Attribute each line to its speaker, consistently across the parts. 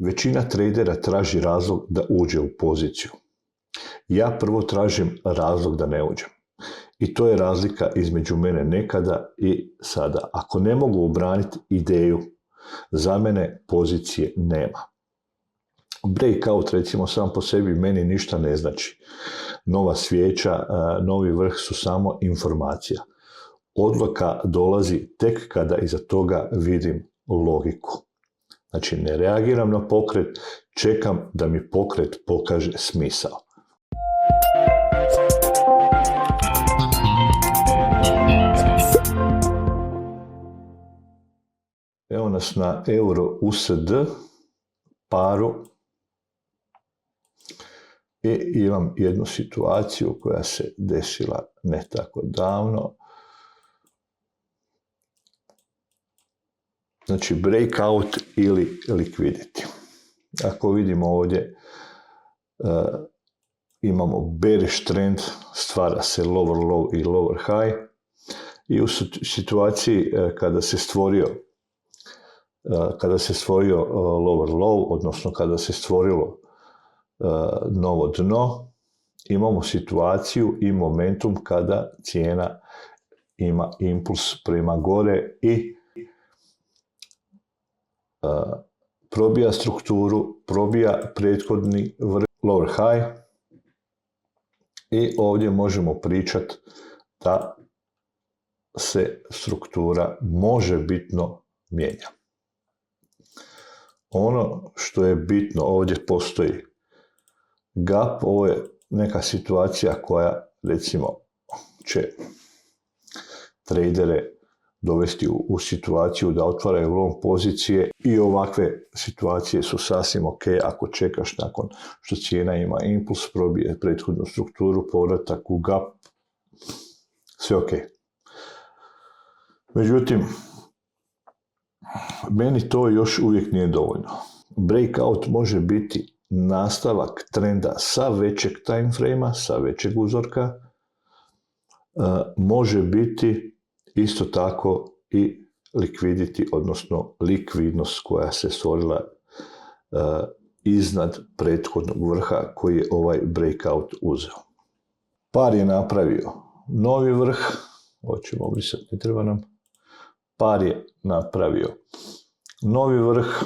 Speaker 1: Većina tradera traži razlog da uđe u poziciju. Ja prvo tražim razlog da ne uđem. I to je razlika između mene nekada i sada. Ako ne mogu obraniti ideju, za mene pozicije nema. Breakout, recimo, sam po sebi meni ništa ne znači. Nova svijeća, novi vrh su samo informacija. Odluka dolazi tek kada iza toga vidim logiku. Znači, ne reagiram na pokret, čekam da mi pokret pokaže smisao. Evo nas na euro USD paru i imam jednu situaciju koja se desila ne tako davno. Znači, breakout ili liquidity. Ako vidimo ovdje, imamo bearish trend, stvara se lower low i lower high i u situaciji kada se stvorio lower low, odnosno kada se stvorilo novo dno, imamo situaciju i momentum kada cijena ima impuls prema gore i probija strukturu, probija prethodni vrh lower high i ovdje možemo pričati da se struktura može bitno mijenja. Ono što je bitno, ovdje postoji gap, ovo je neka situacija koja, recimo, će tradere dovesti u situaciju da otvaraju long pozicije i ovakve situacije su sasvim ok ako čekaš nakon što cijena ima impuls, probije prethodnu strukturu, povratak u gap, sve ok. Međutim, meni to još uvijek nije dovoljno. Breakout može biti nastavak trenda sa većeg time frame-a, sa većeg uzorka, može biti isto tako i liquidity, odnosno likvidnost koja se stvorila iznad prethodnog vrha koji je ovaj breakout uzeo. Par je napravio novi vrh, hoćemo brisati, ne treba nam. Par je napravio novi vrh,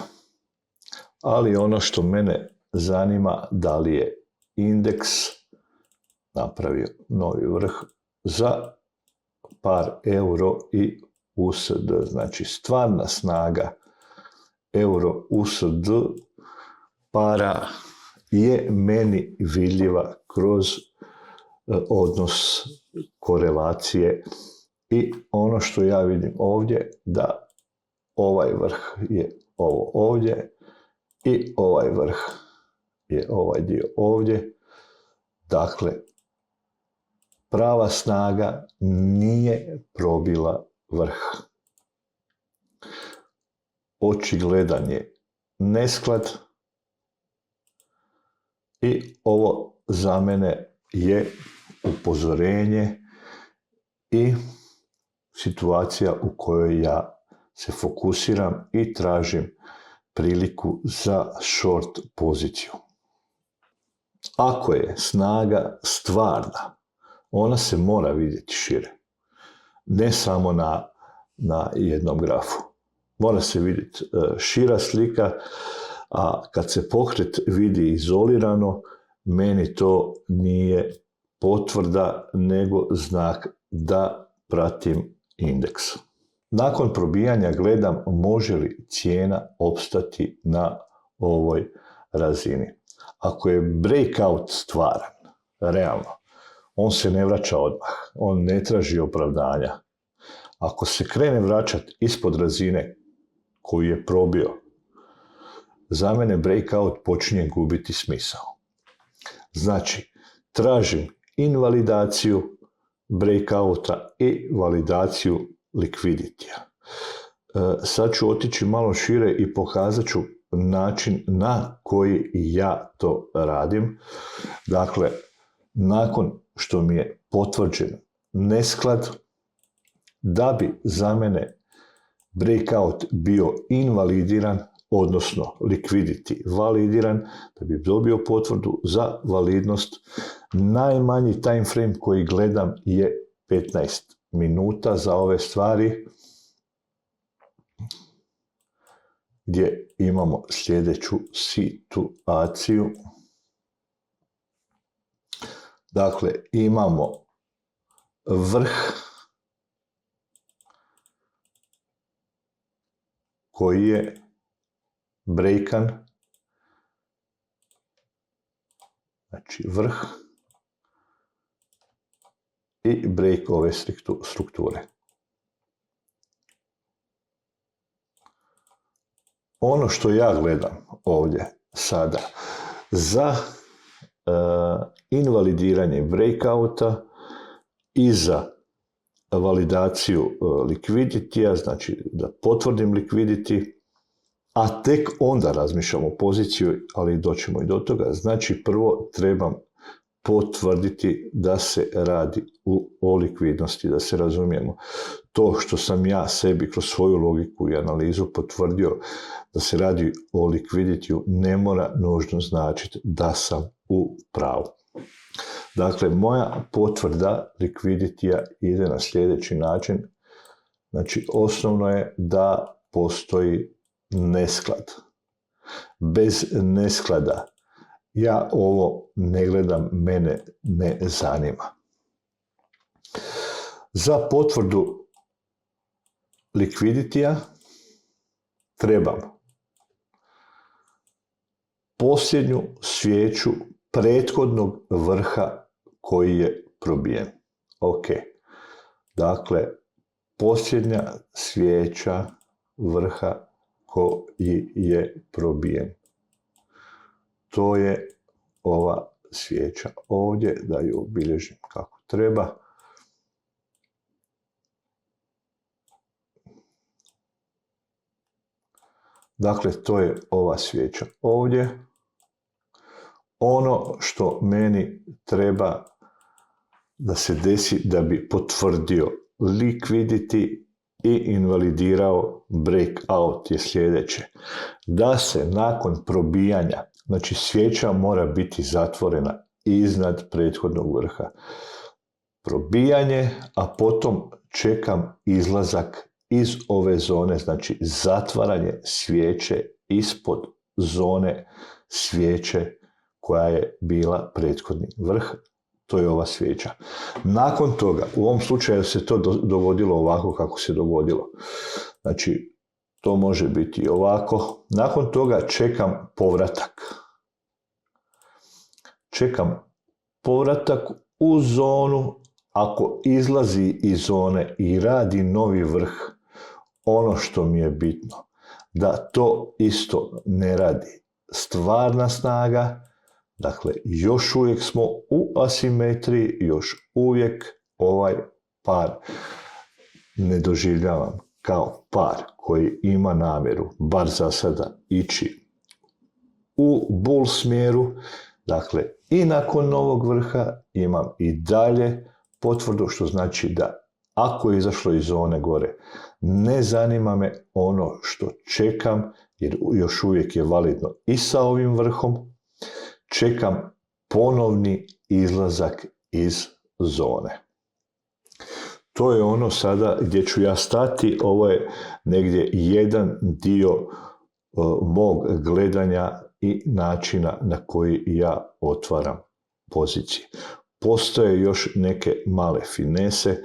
Speaker 1: ali ono što mene zanima, da li je indeks napravio novi vrh za par euro i USD. Znači, stvarna snaga euro USD para je meni vidljiva kroz odnos korelacije i ono što ja vidim ovdje, da ovaj vrh je ovo ovdje i ovaj vrh je ovaj dio ovdje. Dakle, prava snaga nije probila vrh. Očigledan je nesklad i ovo za mene je upozorenje i situacija u kojoj ja se fokusiram i tražim priliku za short poziciju. Ako je snaga stvarna, ona se mora vidjeti šire. Ne samo na jednom grafu. Mora se vidjeti šira slika, a kad se pokret vidi izolirano, meni to nije potvrda, nego znak da pratim indeks. Nakon probijanja gledam može li cijena opstati na ovoj razini. Ako je breakout stvaran, realno, on se ne vraća odmah, on ne traži opravdanja. Ako se krene vraćati ispod razine koju je probio, za mene breakout počinje gubiti smisao. Znači, tražim invalidaciju breakouta i validaciju likviditija. Sad ću otići malo šire i pokazat ću način na koji ja to radim. Dakle, nakon što mi je potvrđen nesklad, da bi za mene breakout bio invalidiran, odnosno liquidity validiran, da bi dobio potvrdu za validnost, najmanji time frame koji gledam je 15 minuta za ove stvari, gdje imamo sljedeću situaciju. Dakle, imamo vrh koji je breakan, znači vrh i break ove strukture. Ono što ja gledam ovdje sada za invalidiranje breakouta i za validaciju liquidity-a, znači da potvrdim liquidity, a tek onda razmišljamo o poziciju, ali doćemo i do toga. Znači prvo trebam potvrditi da se radi o likvidnosti, da se razumijemo. To što sam ja sebi kroz svoju logiku i analizu potvrdio da se radi o likviditiju ne mora nužno značiti da sam u pravu. Dakle, moja potvrda likviditija ide na sljedeći način. Znači, osnovno je da postoji nesklad. Bez nesklada ja ovo ne gledam, mene ne zanima. Za potvrdu likviditija trebam posljednju svijeću prethodnog vrha koji je probijen. Ok. Dakle, posljednja svijeća vrha koji je probijen. To je ova svijeća ovdje, da ju obilježim kako treba. Dakle, to je ova svijeća ovdje. Ono što meni treba da se desi da bi potvrdio liquidity i invalidirao breakout je sljedeće. Da se nakon probijanja, znači svijeća mora biti zatvorena iznad prethodnog vrha. Probijanje, a potom čekam izlazak iz ove zone, znači zatvaranje svijeće ispod zone svijeće koja je bila prethodni vrh, to je ova svijeća. Nakon toga, u ovom slučaju se to dogodilo ovako kako se dogodilo. Znači, to može biti ovako. Nakon toga čekam povratak. Čekam povratak u zonu. Ako izlazi iz zone i radi novi vrh, ono što mi je bitno, da to isto ne radi stvarna snaga. Dakle, još uvijek smo u asimetriji, još uvijek ovaj par ne doživljavam kao par koji ima namjeru, bar za sada, ići u bull smjeru. Dakle, i nakon novog vrha imam i dalje potvrdu, što znači da ako je izašlo iz zone gore, ne zanima me ono što čekam, jer još uvijek je validno i sa ovim vrhom. Čekam ponovni izlazak iz zone. To je ono sada gdje ću ja stati. Ovo je negdje jedan dio mog gledanja i načina na koji ja otvaram pozicije. Postoje još neke male finese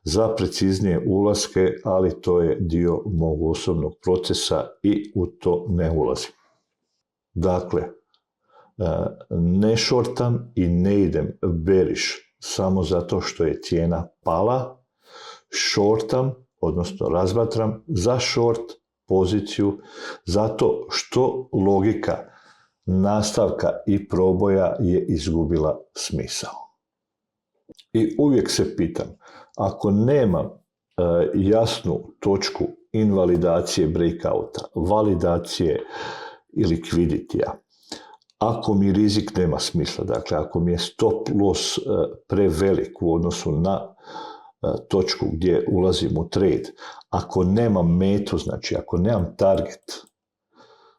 Speaker 1: za preciznije ulaske, ali to je dio mog osobnog procesa i u to ne ulazim. Dakle, ne šortam i ne idem bearish samo zato što je cijena pala. Šortam, odnosno razmatram za short poziciju zato što logika nastavka i proboja je izgubila smisao. I uvijek se pitam, ako nemam jasnu točku invalidacije breakouta, validacije i likviditija, ako mi rizik nema smisla, dakle ako mi je stop loss prevelik u odnosu na točku gdje ulazim u trade, ako nemam metu, znači ako nemam target,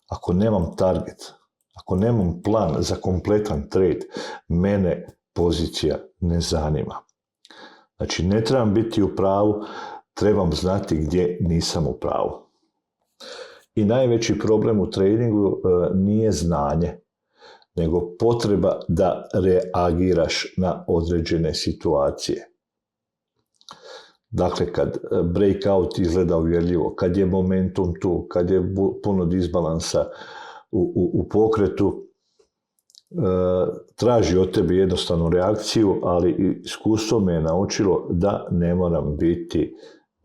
Speaker 1: ako nemam target, ako nemam plan za kompletan trade, mene pozicija ne zanima. Znači, ne trebam biti u pravu, trebam znati gdje nisam u pravu. I najveći problem u tradingu nije znanje, nego potreba da reagiraš na određene situacije. Dakle, kad breakout izgleda uvjerljivo, kad je momentum tu, kad je puno disbalansa u pokretu, traži od tebe jednostavnu reakciju, ali iskustvo me je naučilo da ne moram biti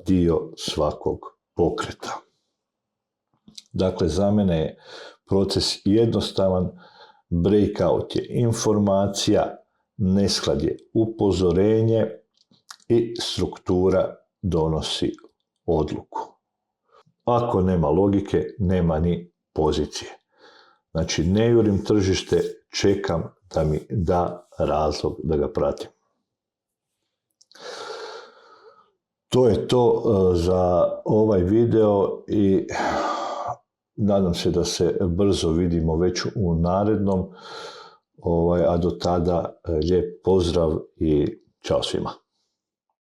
Speaker 1: dio svakog pokreta. Dakle, za mene je proces jednostavan, breakout je informacija, nesklad je upozorenje i struktura donosi odluku. Ako nema logike, nema ni pozicije. Znači, ne jurim tržište, čekam da mi da razlog da ga pratim. To je to za ovaj video i nadam se da se brzo vidimo već u narednom, a do tada lijep pozdrav i čao svima.